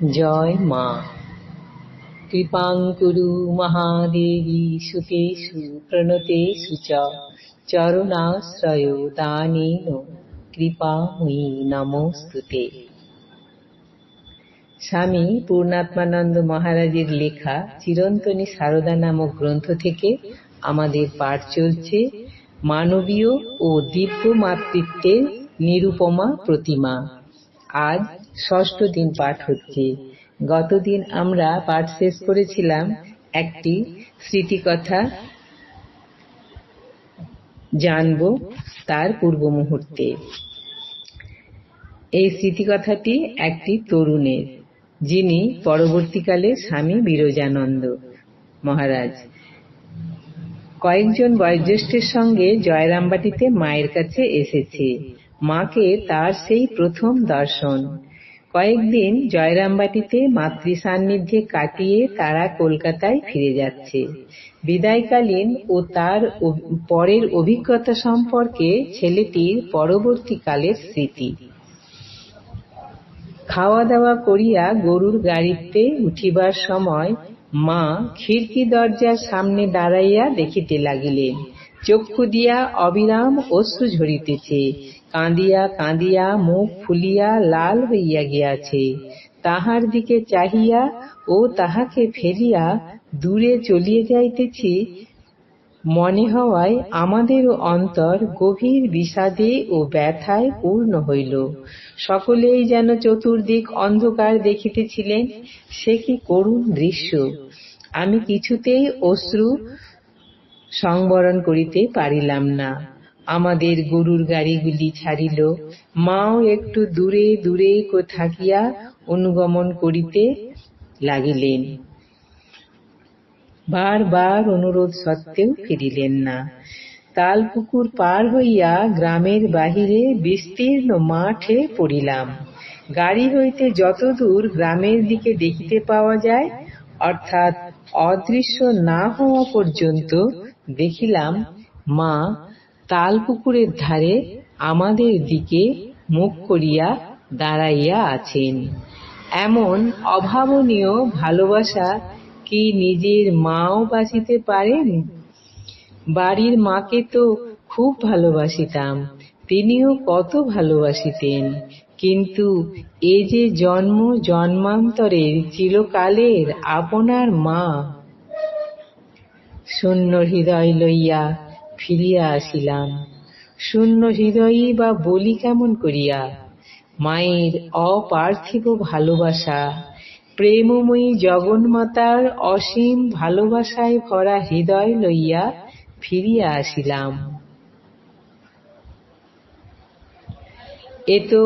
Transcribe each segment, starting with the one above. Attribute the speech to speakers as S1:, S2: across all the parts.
S1: জয় মা। কৃপাং কুরু মহাদেবী সুতেষু প্রণতেষু চ চরণাশ্রয় দানেন কৃপাময়ী নমস্তুতে। স্বামী পূর্ণাত্মানন্দ মহারাজের লেখা চিরন্তনী সারদা নামক গ্রন্থ থেকে আমাদের পাঠ চলছে মানবীয় ও দিব্য মাতৃত্বের নিরুপমা প্রতিমা। আজ ষষ্ঠ দিন পাঠ হচ্ছে। গতদিন আমরা পাঠ শেষ করেছিলাম একটি স্মৃতিকথা জানব তার পূর্ব মুহূর্তে। এই স্মৃতিকথাটি একটি তরুণের, যিনি পরবর্তীকালে স্বামী বিরজানন্দ মহারাজ কয়েকজন বয়োজ্যেষ্ঠের সঙ্গে জয়রামবাটিতে মায়ের কাছে এসেছে। মাকে তার সেই প্রথম দর্শন। কয়েকদিন জয়রামবাটিতে মাতৃ সান্নিধ্যে কাটিয়ে তারা কলকাতায় ফিরে যাচ্ছে। বিদায়কালীন ও তার পরের অভিজ্ঞতা সম্পর্কে ছেলেটির পরবর্তীকালের স্মৃতি। খাওয়া দাওয়া করিয়া গরুর গাড়িতে উঠিবার সময় মা খিড়কি দরজার সামনে দাঁড়াইয়া দেখিতে লাগিলেন, চক্ষু দিয়া অবিরাম অশ্রু ঝরিতেছে। কাঁদিয়া কাঁদিয়া মুখ ফুলিয়া লাল হইয়া গিয়াছে। তাহার দিকে চাহিয়া ও তাহাকে ফেলিয়া দূরে চলিয়া যাইতেছি মনে হওয়ায় আমাদেরও অন্তর গভীর বিষাদে ও ব্যথায় পূর্ণ হইল। সকলেই যেন চতুর্দিক অন্ধকার দেখিতেছিলেন। সে কি করুণ দৃশ্য! আমি কিছুতেই অশ্রু সংবরণ করিতে পারিলাম না। আমাদের গরুর গাড়িগুলি ছাড়িল। মাও একটু দূরে দূরে থাকিয়া অনুগমন করিতে লাগিলেন। বারবার অনুরোধ সত্ত্বেও ফিরিলেন না। তালপুকুর পার হইয়া গ্রামের বাহিরে বিস্তীর্ণ মাঠে পড়িলাম। গাড়ি হইতে যতদূর গ্রামের দিকে দেখিতে পাওয়া যায়, অর্থাৎ অদৃশ্য না হওয়া পর্যন্ত, দেখিলাম মা তালপুকুরের ধারে আমাদের দিকে মুখ করিয়া দাঁড়াইয়া আছেন। এমন অভাবনীয় ভালোবাসা কি নিজের মাও বাঁচিতে পারেন? বাড়ির মাকে তো খুব ভালোবাসিতাম, তিনিও কত ভালোবাসিতেন, কিন্তু এ যে জন্ম জন্মান্তরের চিরকালের আপনার মা। শূন্য হৃদয় লইয়া ফিরিয়া আসিলাম। শূন্য হৃদয়ই বা বলি কেমন করিয়া? মায়ের অপার্থিব ভালোবাসা, প্রেমময়ী জগন্মাতার অসীম ভালোবাসায় ভরা হৃদয় লইয়া ফিরিয়া আসিলাম। এ তো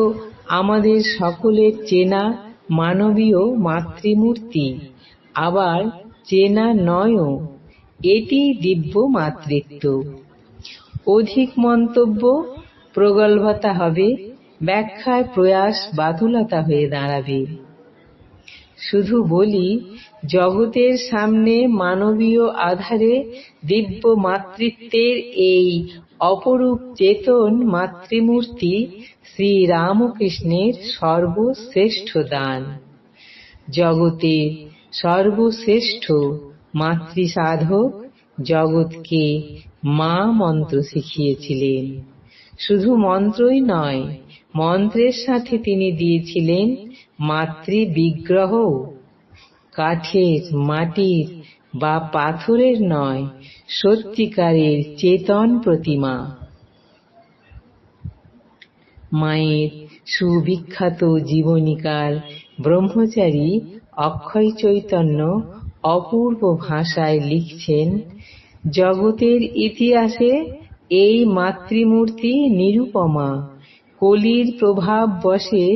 S1: আমাদের সকলের চেনা মানবীয় মাতৃমূর্তি, আবার চেনা নয়ও। এটি দিব্য মাতৃত্ব। অধিক মন্তব্য প্রগল্ভতা হবে, ব্যাখ্যায় প্রয়াস বাতুলতা হয়ে দাঁড়াবে। শুধু বলি, জগতের সামনে মানবীয় আধারে দিব্য মাতৃত্বের এই অপরূপ চেতন মাতৃমূর্তি শ্রীরামকৃষ্ণের সর্বশ্রেষ্ঠ দান। জগতের সর্বশ্রেষ্ঠ মাতৃসাধক জগৎকে মা মন্ত্র শিখিয়েছিলেন। শুধু মন্ত্রই নয়, মন্ত্রের সাথে তিনি দিয়েছিলেন মাতৃ বিগ্রহ, কাঠের, মাটির বা পাথরের নয়, সত্যিকারের চেতন প্রতিমা। মায়ের সুবিখ্যাত জীবনীকার ব্রহ্মচারী অক্ষয় চৈতন্য অপূর্ব ভাষায় লিখছেন, জগতের ইতিহাসে এই মাতৃমূর্তি নিরুপমা। কলির প্রভাব বশে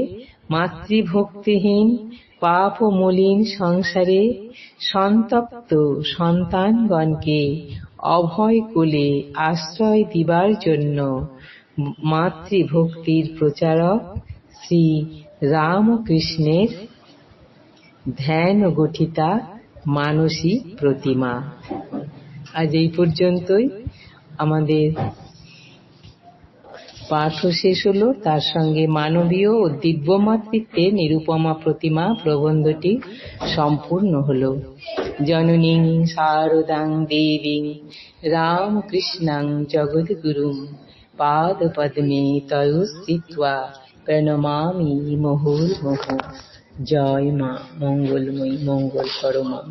S1: মাতৃভক্তিহীন পাপ মলিন সংসারে সন্তপ্ত সন্তানগণকে অভয় কোলে আশ্রয় দিবার জন্য মাতৃভক্তির প্রচারক শ্রী রামকৃষ্ণের ধ্যান গঠিতা মানসী প্রতিমা। আজ এই পর্যন্তই। আমাদের পাঠও শেষ হলো, তার সঙ্গে মানবীয় ও দিব্য মাতৃত্বে নিরুপমা প্রতিমা প্রবন্ধটি সম্পূর্ণ হলো। জননীং শারদাং দেবীং রামকৃষ্ণাং জগদ্গুরুং পাদপদ্মে তয়ো স্থিত্বা প্রণমামি মুহুর্মুহুঃ। জয় মা, মঙ্গলময়ী, মঙ্গল করো মা।